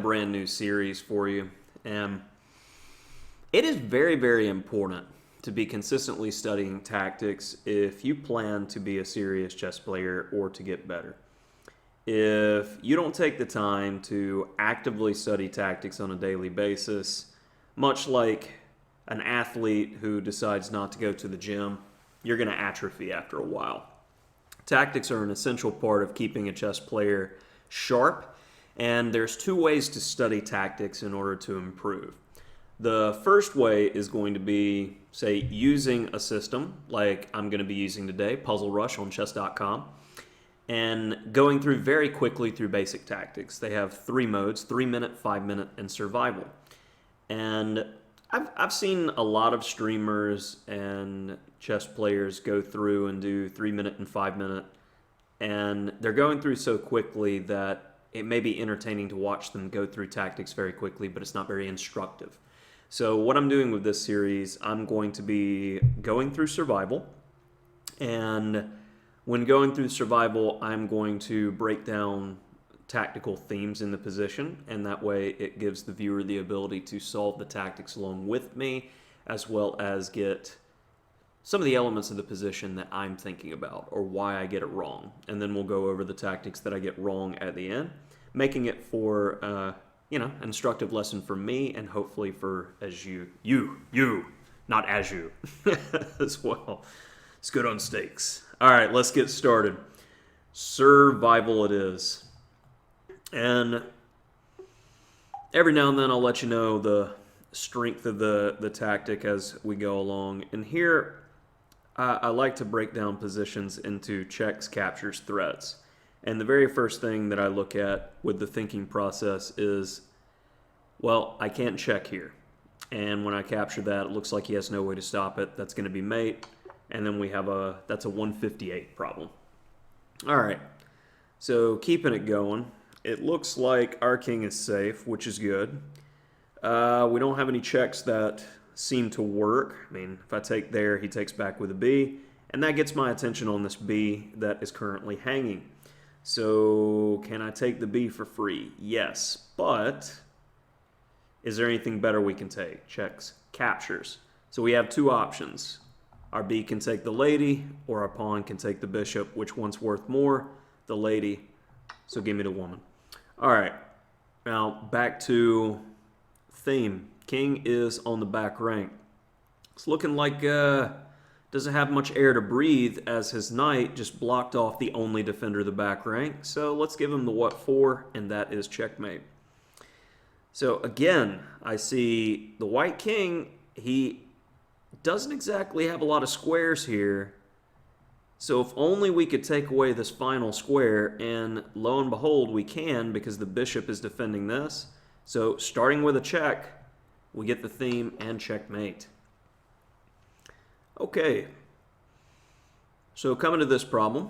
brand new series for you, and it is very, very important to be consistently studying tactics if you plan to be a serious chess player or to get better. If you don't take the time to actively study tactics on a daily basis, much like an athlete who decides not to go to the gym, you're going to atrophy after a while. Tactics are an essential part of keeping a chess player sharp, and there's two ways to study tactics in order to improve. The first way is going to be, say, using a system like I'm going to be using today, Puzzle Rush on chess.com, and going through very quickly through basic tactics. They have three modes: 3-minute, 5-minute, and survival. And I've seen a lot of streamers and chess players go through and do 3-minute and 5-minute, and they're going through so quickly that it may be entertaining to watch them go through tactics very quickly, but it's not very instructive. So what I'm doing with this series, I'm going to be going through survival, and when going through survival, I'm going to break down tactical themes in the position, and that way it gives the viewer the ability to solve the tactics along with me, as well as get some of the elements of the position that I'm thinking about or why I get it wrong. And then we'll go over the tactics that I get wrong at the end, making it for an instructive lesson for me and hopefully for you, not as you as well. It's good on stakes. All right, let's get started. Survival it is. And every now and then I'll let you know the strength of the tactic as we go along. And here I like to break down positions into checks, captures, threats. And the very first thing that I look at with the thinking process is, well, I can't check here. And when I capture that, it looks like he has no way to stop it. That's going to be mate. And then we have that's a 158 problem. All right, so keeping it going. It looks like our king is safe, which is good. We don't have any checks that seem to work. I mean, if I take there, he takes back with a b, and that gets my attention on this b that is currently hanging. So can I take the b for free? Yes, but is there anything better we can take? Checks, captures. So we have two options. Our b can take the lady, or our pawn can take the bishop. Which one's worth more? The lady. So give me the woman. All right, now back to theme. King is on the back rank. It's looking like doesn't have much air to breathe, as his knight just blocked off the only defender of the back rank. So let's give him the what for, and that is checkmate. So again, I see the white king. He doesn't exactly have a lot of squares here. So if only we could take away this final square, and lo and behold, we can, because the bishop is defending this. So starting with a check, we get the theme and checkmate. Okay, so coming to this problem,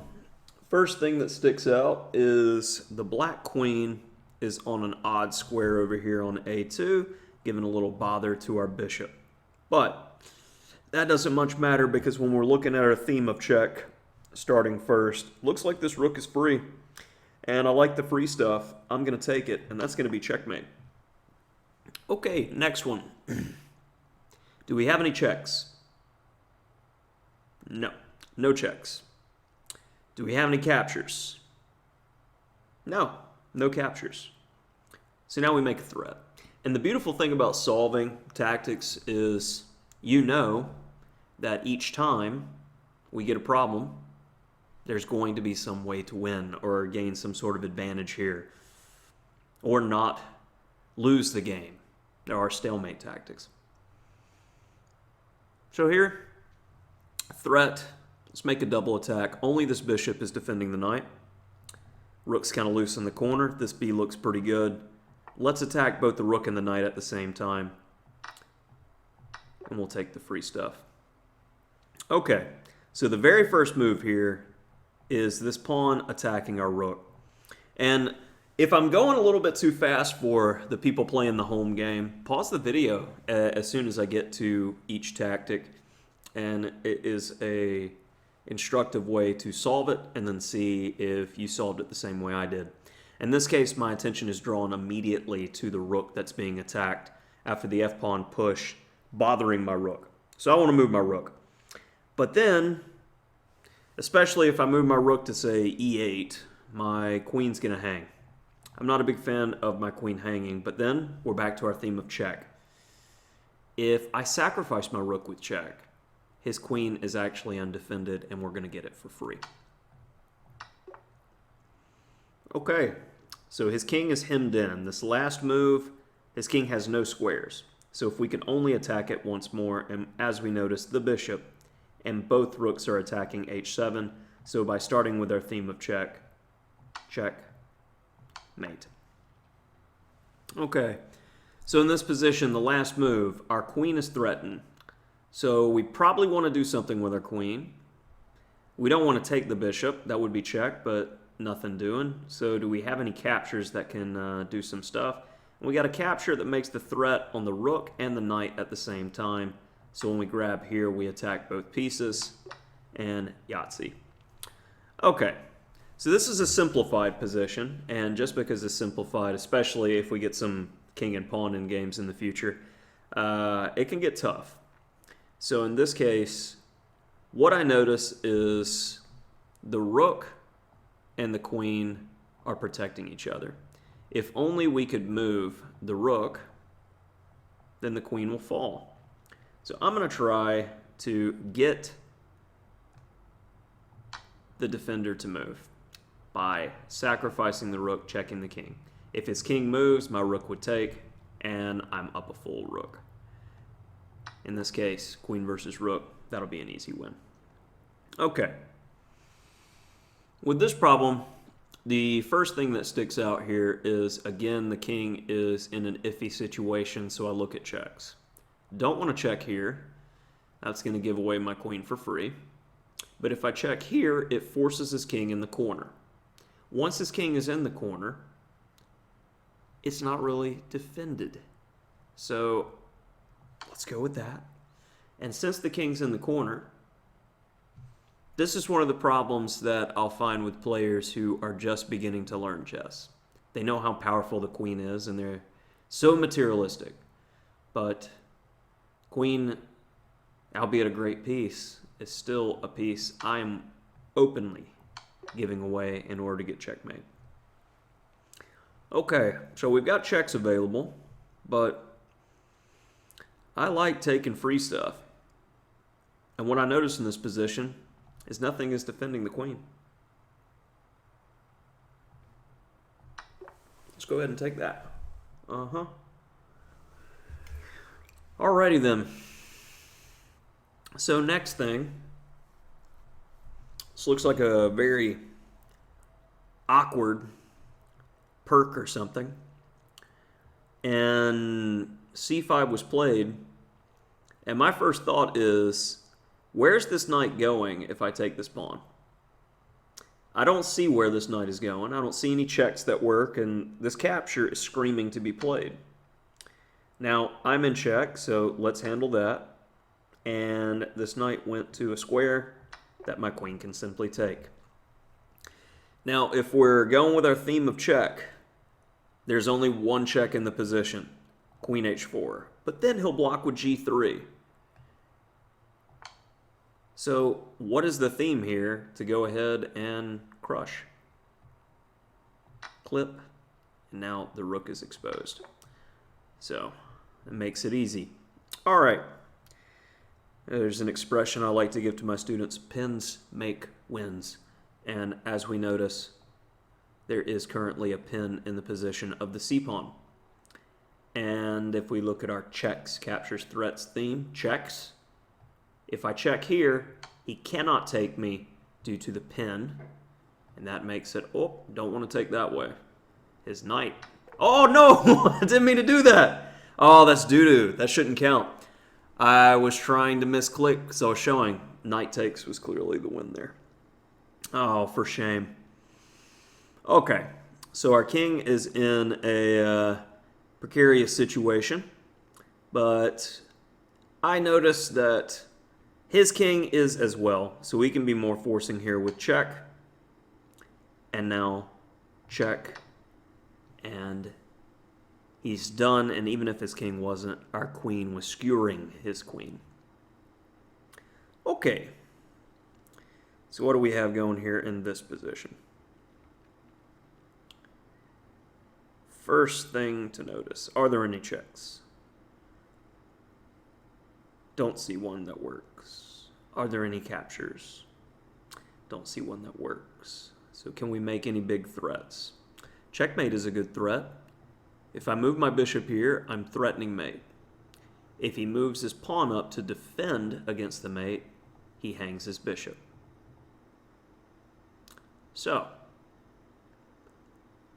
first thing that sticks out is the black queen is on an odd square over here on A2, giving a little bother to our bishop. But that doesn't much matter, because when we're looking at our theme of check, starting first, looks like this rook is free, and I like the free stuff. I'm going to take it, and that's going to be checkmate. Okay, next one. Do we have any checks? No checks. Do we have any captures? No captures. So now we make a threat. And the beautiful thing about solving tactics is you know that each time we get a problem, there's going to be some way to win or gain some sort of advantage here, or not lose the game. There are stalemate tactics. So here, threat, let's make a double attack. Only this bishop is defending the knight. Rook's kind of loose in the corner. This b looks pretty good. Let's attack both the rook and the knight at the same time, and we'll take the free stuff. Okay, so the very first move here is this pawn attacking our rook. And if I'm going a little bit too fast for the people playing the home game, pause the video as soon as I get to each tactic. And it is a instructive way to solve it and then see if you solved it the same way I did. In this case, my attention is drawn immediately to the rook that's being attacked after the f-pawn push, bothering my rook. So I want to move my rook. But then, especially if I move my rook to, say, e8, my queen's going to hang. I'm not a big fan of my queen hanging, but then we're back to our theme of check. If I sacrifice my rook with check, his queen is actually undefended, and we're going to get it for free. Okay, so his king is hemmed in. This last move, his king has no squares. So if we can only attack it once more, and as we notice, the bishop, and both rooks are attacking h7, so by starting with our theme of check, check, mate. Okay, so in this position, the last move, our queen is threatened. So we probably want to do something with our queen. We don't want to take the bishop. That would be check, but nothing doing. So do we have any captures that can do some stuff? And we got a capture that makes the threat on the rook and the knight at the same time. So when we grab here, we attack both pieces and Yahtzee. Okay, so this is a simplified position, and just because it's simplified, especially if we get some king and pawn in games in the future, it can get tough. So in this case, what I notice is the rook and the queen are protecting each other. If only we could move the rook, then the queen will fall. So I'm going to try to get the defender to move by sacrificing the rook, checking the king. If his king moves, my rook would take, and I'm up a full rook. In this case, queen versus rook, that'll be an easy win. Okay. With this problem, the first thing that sticks out here is, again, the king is in an iffy situation, so I look at checks. Don't want to check here. That's going to give away my queen for free. But if I check here, it forces his king in the corner. Once his king is in the corner, it's not really defended. So let's go with that. And since the king's in the corner, this is one of the problems that I'll find with players who are just beginning to learn chess. They know how powerful the queen is, and they're so materialistic. But queen, albeit a great piece, is still a piece I'm openly giving away in order to get checkmate. Okay, so we've got checks available, but I like taking free stuff. And what I notice in this position is nothing is defending the queen. Let's go ahead and take that. Alrighty then. So next thing, this looks like a very awkward perk or something. And c5 was played. And my first thought is, where's this knight going if I take this pawn? I don't see where this knight is going. I don't see any checks that work, and this capture is screaming to be played. Now, I'm in check, so let's handle that. And this knight went to a square that my queen can simply take. Now, if we're going with our theme of check, there's only one check in the position, queen h4. But then he'll block with g3. So what is the theme here to go ahead and crush? Clip, and now the rook is exposed. So it makes it easy. All right. There's an expression I like to give to my students: pins make wins. And as we notice, there is currently a pin in the position of the c-pawn. And if we look at our checks, captures, threats theme, checks, if I check here, he cannot take me due to the pin. And that makes it, oh, don't want to take that way. His knight. Oh, no! I didn't mean to do that. Oh, that's doo-doo. That shouldn't count. I was trying to misclick, so showing knight takes was clearly the win there. Oh, for shame. Okay, so our king is in a precarious situation, but I noticed that his king is as well, so we can be more forcing here with check, and now check, And he's done, and even if his king wasn't, our queen was skewering his queen. Okay. So what do we have going here in this position? First thing to notice, are there any checks? Don't see one that works. Are there any captures? Don't see one that works. So can we make any big threats? Checkmate is a good threat. If I move my bishop here, I'm threatening mate. If he moves his pawn up to defend against the mate, he hangs his bishop. So,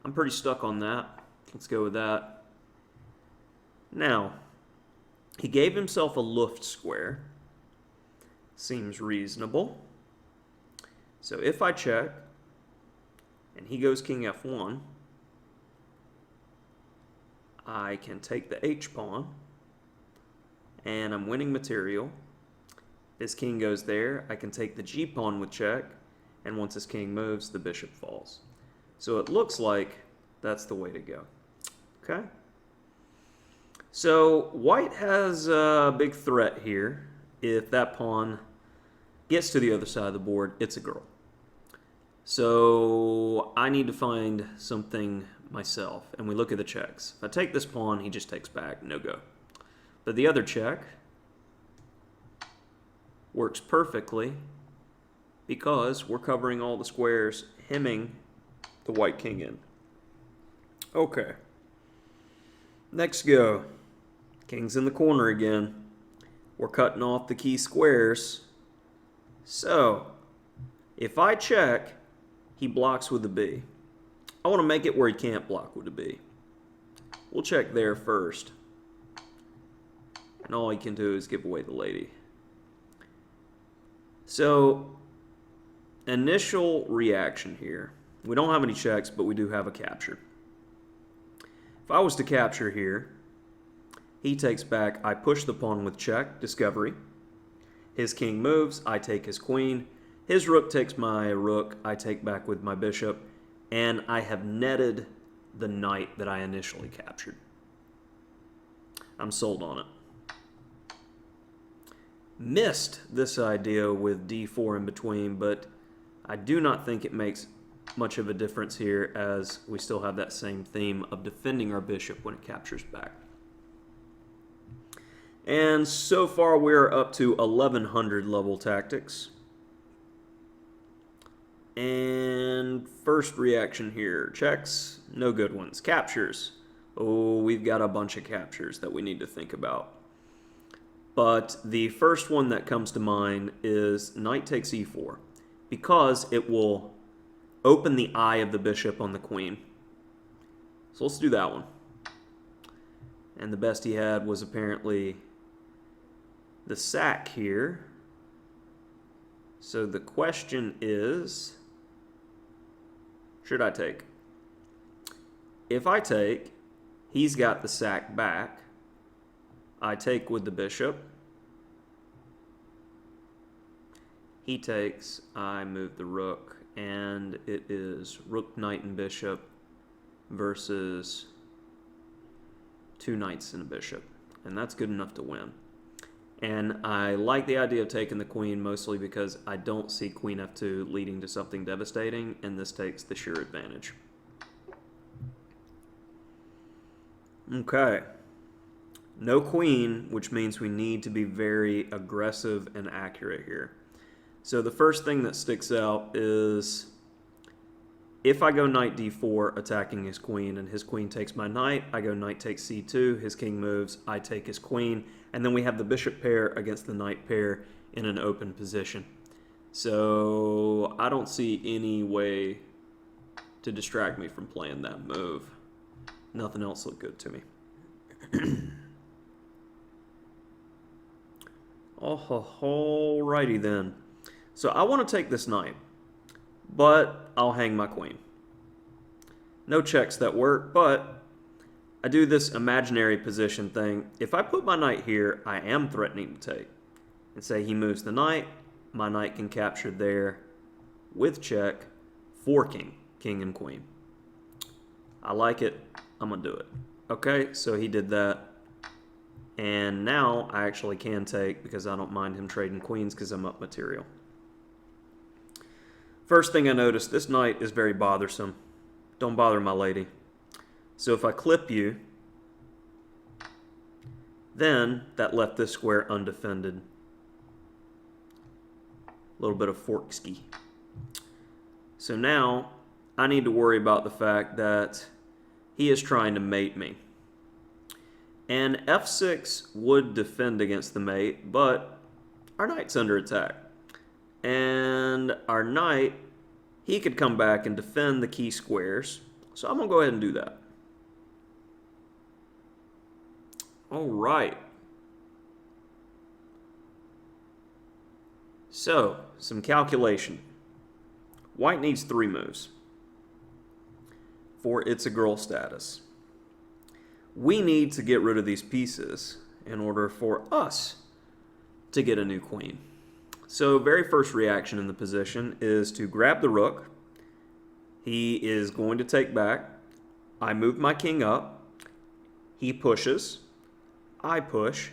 I'm pretty stuck on that. Let's go with that. Now, he gave himself a Luft square. Seems reasonable. So if I check, and he goes king f1, I can take the h-pawn, and I'm winning material. His king goes there. I can take the g-pawn with check, and once his king moves, the bishop falls. So it looks like that's the way to go. Okay? So white has a big threat here. If that pawn gets to the other side of the board, it's a girl. So I need to find something myself. And we look at the checks. If I take this pawn, he just takes back, no go. But the other check works perfectly because we're covering all the squares, hemming the white king in. Okay. Next go. King's in the corner again. We're cutting off the key squares. So, if I check, he blocks with the B. I want to make it where he can't block with the B. We'll check there first. And all he can do is give away the lady. So, initial reaction here. We don't have any checks, but we do have a capture. If I was to capture here, he takes back, I push the pawn with check, discovery. His king moves, I take his queen. His rook takes my rook, I take back with my bishop, and I have netted the knight that I initially captured. I'm sold on it. Missed this idea with d4 in between, but I do not think it makes much of a difference here, as we still have that same theme of defending our bishop when it captures back. And so far we're up to 1100 level tactics. And first reaction here, checks, no good ones. Captures, oh, we've got a bunch of captures that we need to think about. But the first one that comes to mind is knight takes e4, because it will open the eye of the bishop on the queen. So let's do that one. And the best he had was apparently the sack here. So the question is, should I take? If I take, he's got the sack back. I take with the bishop. He takes, I move the rook, and it is rook, knight, and bishop versus two knights and a bishop. And that's good enough to win. And I like the idea of taking the queen mostly because I don't see queen f2 leading to something devastating, and this takes the sure advantage. Okay. No queen, which means we need to be very aggressive and accurate here. So the first thing that sticks out is if I go knight d4 attacking his queen and his queen takes my knight, I go knight takes c2, his king moves, I take his queen, and then we have the bishop pair against the knight pair in an open position. So I don't see any way to distract me from playing that move. Nothing else looked good to me. Alrighty then. So I want to take this knight, but I'll hang my queen. No checks that work, but I do this imaginary position thing. If I put my knight here, I am threatening to take. And say he moves the knight, my knight can capture there with check, forking king and queen. I like it. I'm going to do it. Okay, so he did that. And now I actually can take, because I don't mind him trading queens because I'm up material. First thing I noticed, this knight is very bothersome. Don't bother my lady. So if I clip you, then that left this square undefended. A little bit of fork-ski. So now I need to worry about the fact that he is trying to mate me. And f6 would defend against the mate, but our knight's under attack. And our knight, he could come back and defend the key squares. So I'm going to go ahead and do that. All right. So, some calculation. White needs 3 moves for it's a girl status. We need to get rid of these pieces in order for us to get a new queen. So, very first reaction in the position is to grab the rook. He is going to take back. I move my king up. He pushes. I push.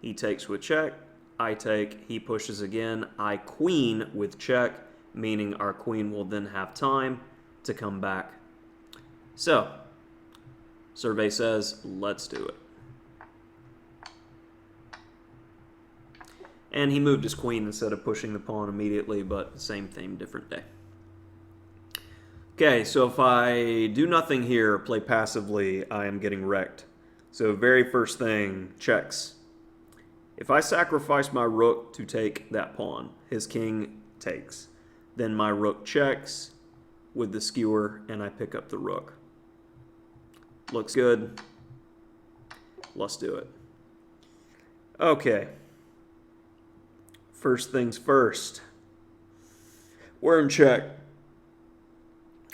He takes with check. I take. He pushes again. I queen with check, meaning our queen will then have time to come back. So, survey says, let's do it. And he moved his queen instead of pushing the pawn immediately, but same thing, different day. Okay, so if I do nothing here, play passively, I am getting wrecked. So very first thing, checks. If I sacrifice my rook to take that pawn, his king takes. Then my rook checks with the skewer, and I pick up the rook. Looks good. Let's do it. Okay. First things first. We're in check.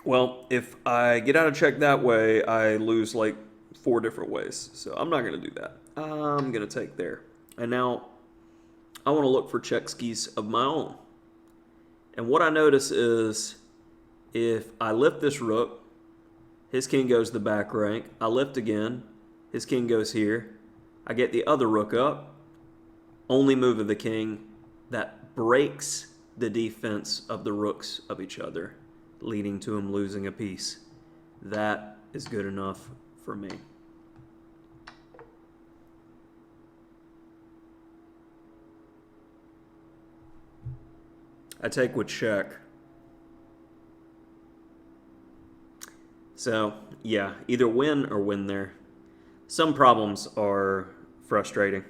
Well, if I get out of check that way, I lose like 4 different ways. So I'm not going to do that. I'm going to take there. And now I want to look for check skis of my own. And what I notice is if I lift this rook, his king goes to the back rank. I lift again. His king goes here. I get the other rook up. Only move of the king. That breaks the defense of the rooks of each other, leading to him losing a piece. That is good enough for me. I take with check. So, yeah, either win or win there. Some problems are frustrating.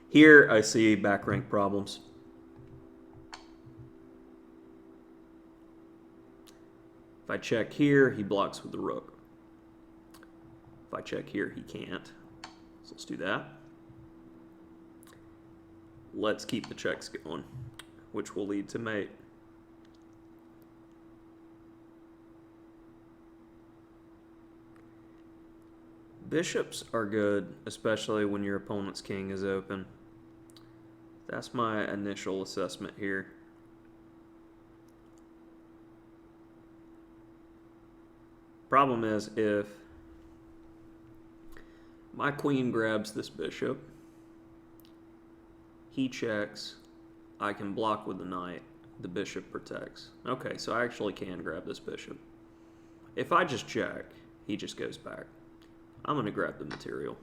Here, I see back rank problems. If I check here, he blocks with the rook. If I check here, he can't. So let's do that. Let's keep the checks going, which will lead to mate. Bishops are good, especially when your opponent's king is open. That's my initial assessment here. Problem is, if my queen grabs this bishop, he checks, I can block with the knight, the bishop protects. Okay, so I actually can grab this bishop. If I just check, he just goes back. I'm going to grab the material.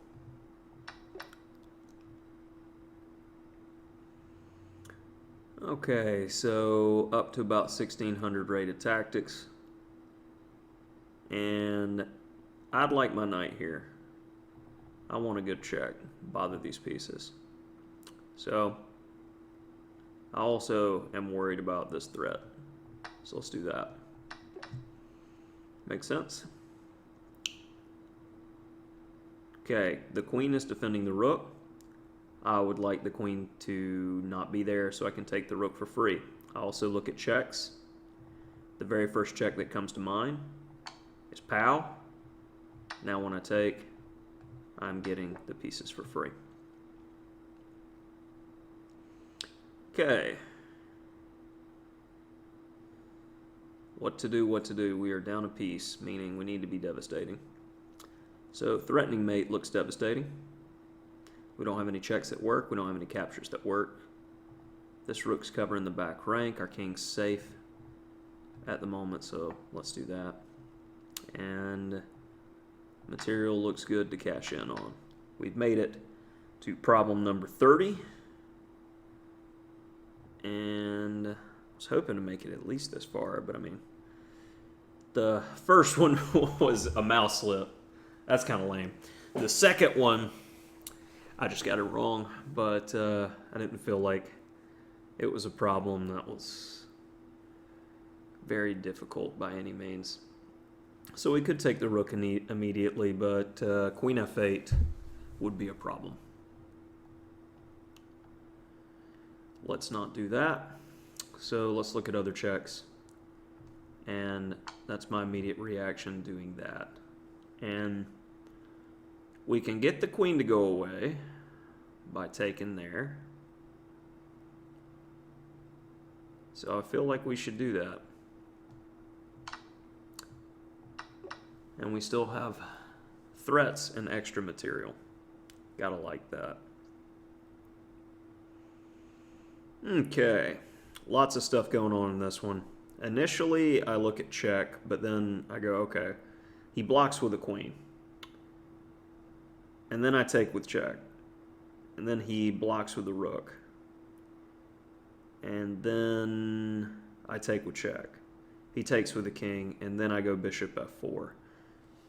Okay, so up to about 1600 rated tactics. And I'd like my knight here. I want a good check, bother these pieces. So I also am worried about this threat. So let's do that. Make sense? Okay, the queen is defending the rook. I would like the queen to not be there so I can take the rook for free. I also look at checks. The very first check that comes to mind is pow. Now when I take, I'm getting the pieces for free. Okay. What to do, what to do. We are down a piece, meaning we need to be devastating. So threatening mate looks devastating. We don't have any checks that work. We don't have any captures that work. This rook's covering the back rank. Our king's safe at the moment, so let's do that. And material looks good to cash in on. We've made it to problem number 30. And I was hoping to make it at least this far, but I mean, the first one was a mouse slip. That's kind of lame. The second one, I just got it wrong, but I didn't feel like it was a problem that was very difficult by any means. So we could take the rook immediately, but queen f8 would be a problem. Let's not do that. So let's look at other checks. And that's my immediate reaction, doing that. And we can get the queen to go away by taking there. So I feel like we should do that. And we still have threats and extra material. Gotta like that. Okay, lots of stuff going on in this one. Initially, I look at check, but then I go, okay, he blocks with a queen. And then I take with check. And then he blocks with the rook. And then I take with check. He takes with the king, and then I go bishop f4.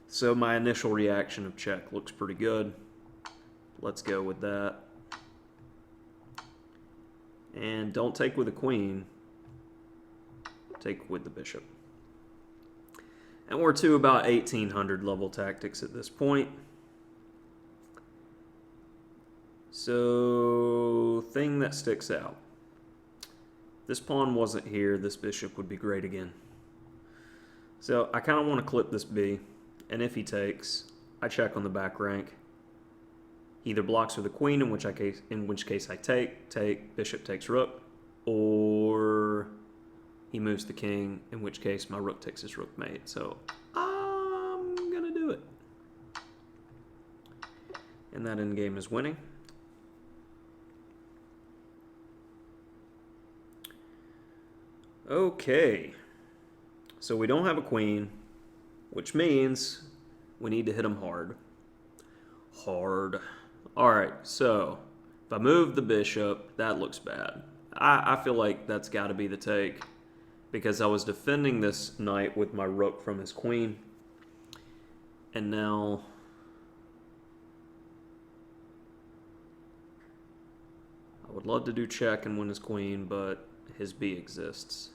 So my initial reaction of check looks pretty good. Let's go with that. And don't take with the queen. Take with the bishop. And we're to about 1800 level tactics at this point. So, thing that sticks out. This pawn wasn't here. This bishop would be great again. So I kind of want to clip this b. And if he takes, I check on the back rank. He either blocks with a queen, in which case I take, bishop takes rook, or he moves the king, in which case my rook takes his rook mate. So I'm going to do it. And that endgame is winning. Okay. So we don't have a queen, which means we need to hit him hard. Hard. Alright, so if I move the bishop, that looks bad. I feel like that's got to be the take, because I was defending this knight with my rook from his queen, and now I would love to do check and win his queen, but his b exists.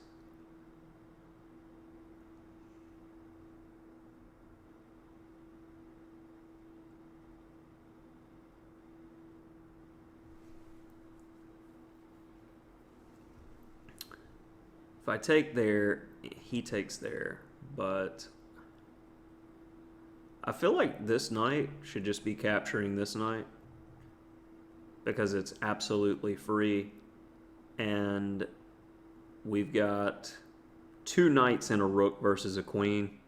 If I take there, he takes there, but I feel like this knight should just be capturing this knight because it's absolutely free, and we've got two knights and a rook versus a queen.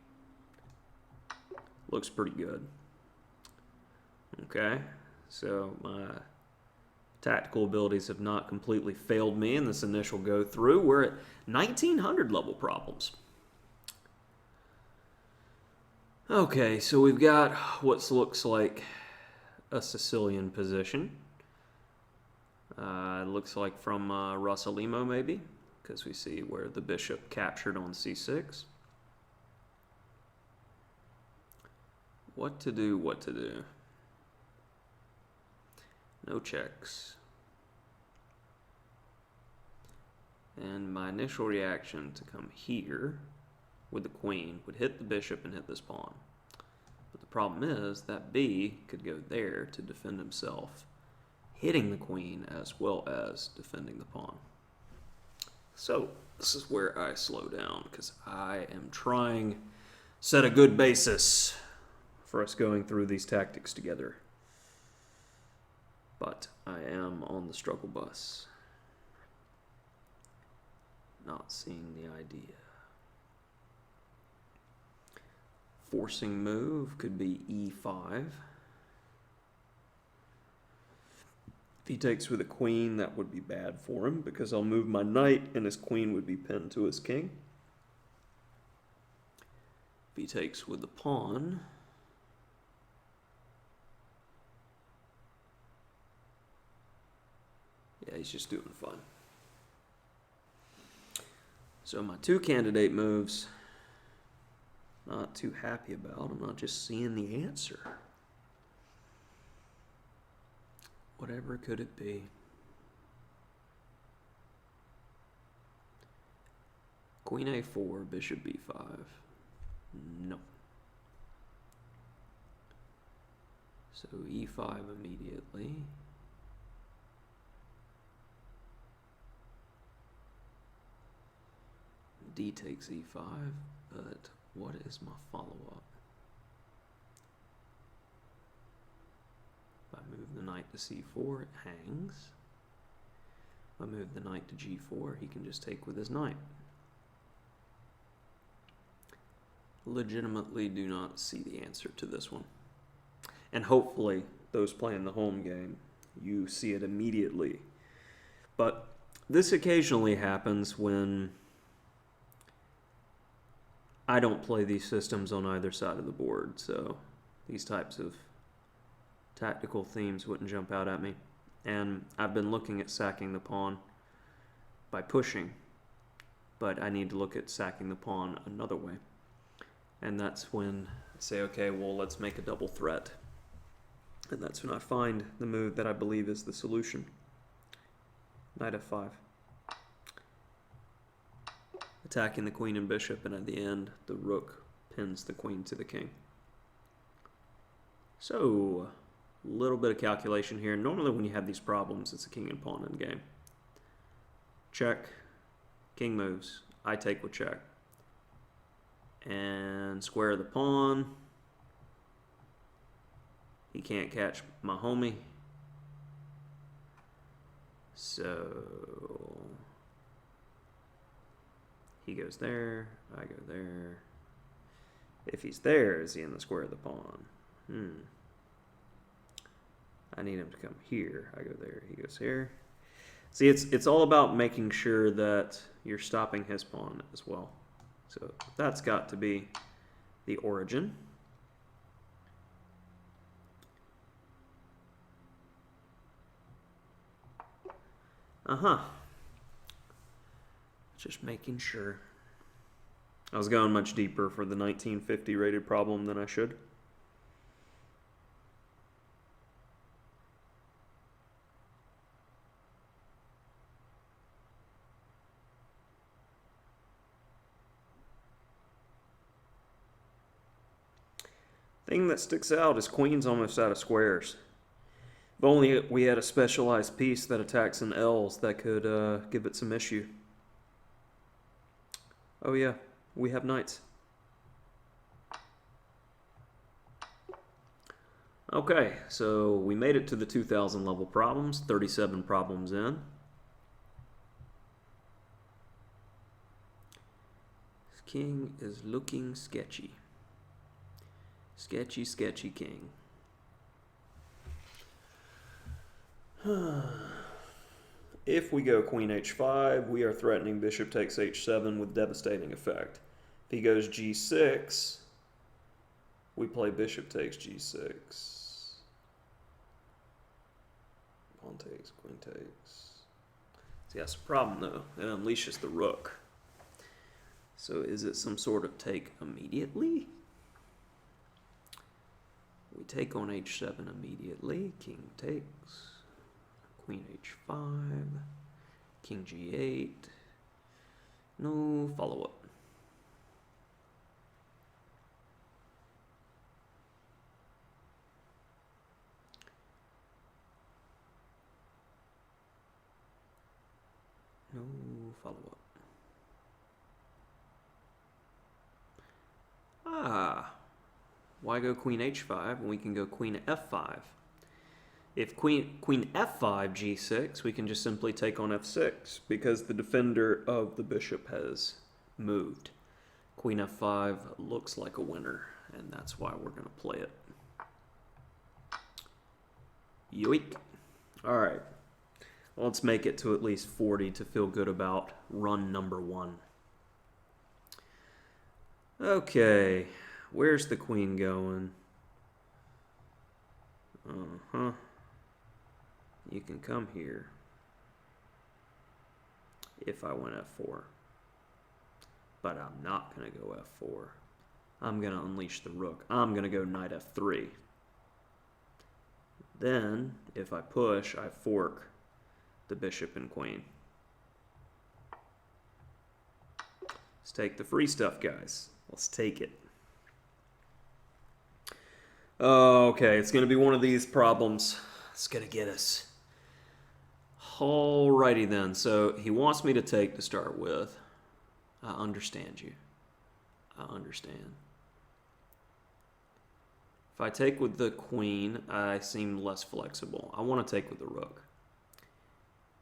Looks pretty good. Okay, so my tactical abilities have not completely failed me in this initial go through. We're at 1900 level problems. Okay, so we've got what looks like a Sicilian position. It looks like from Rossalimo maybe, because we see where the bishop captured on c6. What to do, what to do. No checks. And my initial reaction to come here with the queen would hit the bishop and hit this pawn. But the problem is that b could go there to defend himself, hitting the queen as well as defending the pawn. So this is where I slow down, because I am trying to set a good basis for us going through these tactics together. But I am on the struggle bus, not seeing the idea. forcing move could be e5. If he takes with a queen, that would be bad for him because I'll move my knight and his queen would be pinned to his king. If he takes with the pawn, yeah, he's just doing fine. So my two candidate moves, not too happy about. I'm not just seeing the answer. Whatever could it be? Queen a4, bishop b5. No. So e5 immediately. D takes e5, but what is my follow-up? If I move the knight to c4, it hangs. If I move the knight to g4, he can just take with his knight. Legitimately do not see the answer to this one. And hopefully, those playing the home game, you see it immediately. But this occasionally happens when I don't play these systems on either side of the board, so these types of tactical themes wouldn't jump out at me. And I've been looking at sacking the pawn by pushing, but I need to look at sacking the pawn another way. And that's when I say, okay, well, let's make a double threat. And that's when I find the move that I believe is the solution. Knight f5. Attacking the queen and bishop, and at the end, the rook pins the queen to the king. So, a little bit of calculation here. Normally when you have these problems, it's a king and pawn in game. Check. King moves. I take with check. And square the pawn. He can't catch my homie. So he goes there, I go there. If he's there, is he in the square of the pawn? I need him to come here. I go there, he goes here. See, it's all about making sure that you're stopping his pawn as well. So that's got to be the origin. Just making sure. I was going much deeper for the 1950 rated problem than I should. Thing that sticks out is queen's almost out of squares. If only we had a specialized piece that attacks in L's that could give it some issue. Oh yeah, we have knights. Okay, so we made it to the 2000 level problems, 37 problems in. This king is looking sketchy. Sketchy, sketchy king. If we go queen h5, we are threatening bishop takes h7 with devastating effect. If he goes g6, we play bishop takes g6. Pawn takes, queen takes. See, that's the problem though. It unleashes the rook. So is it some sort of take immediately? We take on h7 immediately. King takes. Queen h5. King g8. No follow-up. No follow-up. Why go queen h5 when we can go queen f5? If queen f5 g6, we can just simply take on f6 because the defender of the bishop has moved. Queen f5 looks like a winner, and that's why we're going to play it. Yoink. All right. Let's make it to at least 40 to feel good about run number 1. Okay, where's the queen going? You can come here if I went f4. But I'm not going to go f4. I'm going to unleash the rook. I'm going to go knight f3. Then, if I push, I fork the bishop and queen. Let's take the free stuff, guys. Let's take it. Okay, it's going to be one of these problems. It's going to get us. Alrighty then. So he wants me to take to start with. I understand you. I understand. If I take with the queen, I seem less flexible. I want to take with the rook.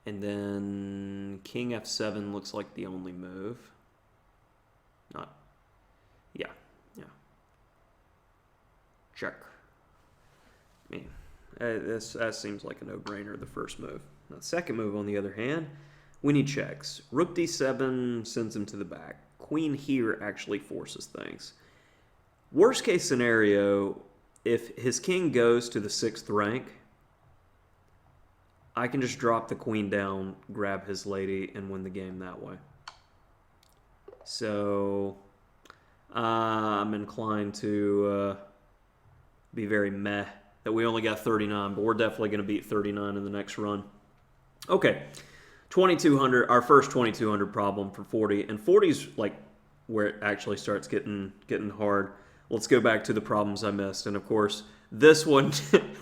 And then king f7 looks like the only move. Not. Yeah. Check. That seems like a no-brainer, the first move. Now, the second move, on the other hand, we need checks. Rook d7 sends him to the back. Queen here actually forces things. Worst case scenario, if his king goes to the 6th rank, I can just drop the queen down, grab his lady, and win the game that way. So I'm inclined to be very meh that we only got 39, but we're definitely going to beat 39 in the next run. Okay, 2200, our first 2200 problem for 40, and 40's like where it actually starts getting hard. Let's go back to the problems I missed, and of course, this one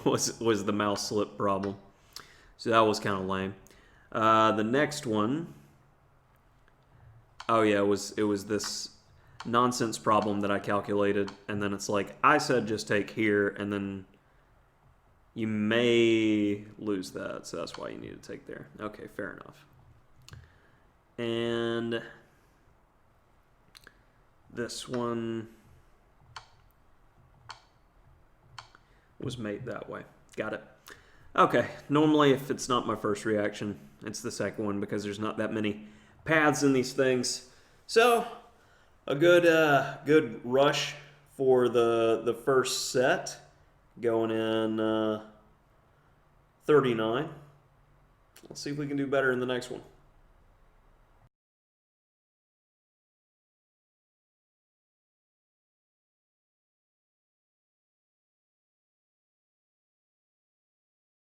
was the mouse slip problem. So that was kind of lame. The next one, oh yeah, it was this nonsense problem that I calculated, and then it's like, I said just take here, and then you may lose that, so that's why you need to take there. Okay, fair enough. And this one was made that way. Got it. Okay, normally if it's not my first reaction, it's the second one because there's not that many paths in these things. So, a good rush for the first set, going in 39. Let's see if we can do better in the next one.